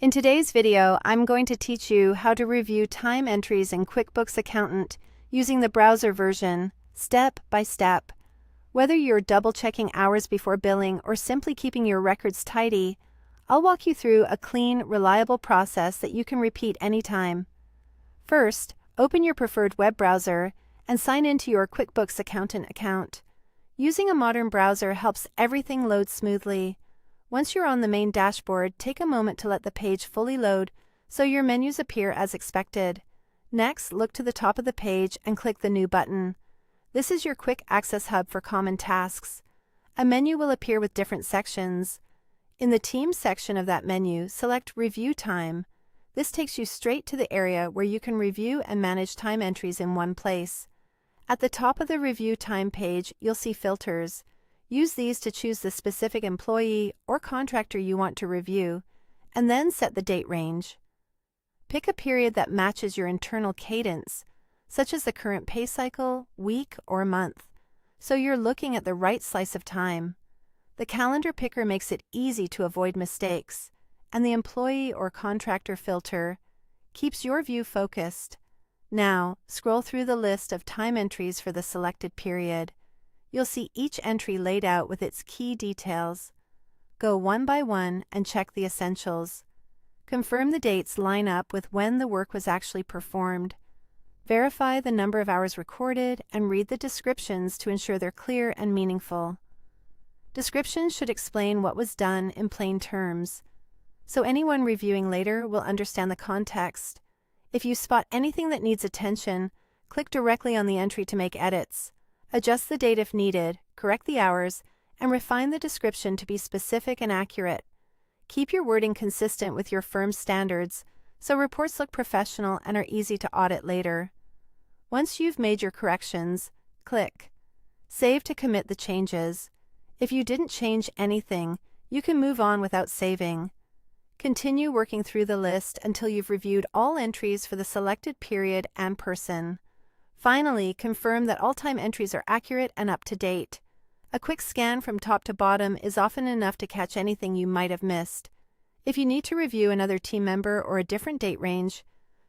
In today's video, I'm going to teach you how to review time entries in QuickBooks Accountant using the browser version, step by step. Whether you're double-checking hours before billing or simply keeping your records tidy, I'll walk you through a clean, reliable process that you can repeat anytime. First, open your preferred web browser and sign into your QuickBooks Accountant account. Using a modern browser helps everything load smoothly. Once you're on the main dashboard, take a moment to let the page fully load so your menus appear as expected. Next, look to the top of the page and click the New button. This is your quick access hub for common tasks. A menu will appear with different sections. In the Team section of that menu, select Review Time. This takes you straight to the area where you can review and manage time entries in one place. At the top of the Review Time page, you'll see filters. Use these to choose the specific employee or contractor you want to review, and then set the date range. Pick a period that matches your internal cadence, such as the current pay cycle, week, or month, so you're looking at the right slice of time. The calendar picker makes it easy to avoid mistakes, and the employee or contractor filter keeps your view focused. Now, scroll through the list of time entries for the selected period. You'll see each entry laid out with its key details. Go one by one and check the essentials. Confirm the dates line up with when the work was actually performed. Verify the number of hours recorded and read the descriptions to ensure they're clear and meaningful. Descriptions should explain what was done in plain terms, so anyone reviewing later will understand the context. If you spot anything that needs attention, click directly on the entry to make edits. Adjust the date if needed, correct the hours, and refine the description to be specific and accurate. Keep your wording consistent with your firm's standards, so reports look professional and are easy to audit later. Once you've made your corrections, click Save to commit the changes. If you didn't change anything, you can move on without saving. Continue working through the list until you've reviewed all entries for the selected period and person. Finally, confirm that all time entries are accurate and up to date. A quick scan from top to bottom is often enough to catch anything you might have missed. If you need to review another team member or a different date range,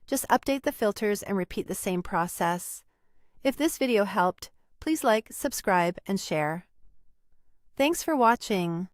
just update the filters and repeat the same process. If this video helped, please like, subscribe, and share. Thanks for watching.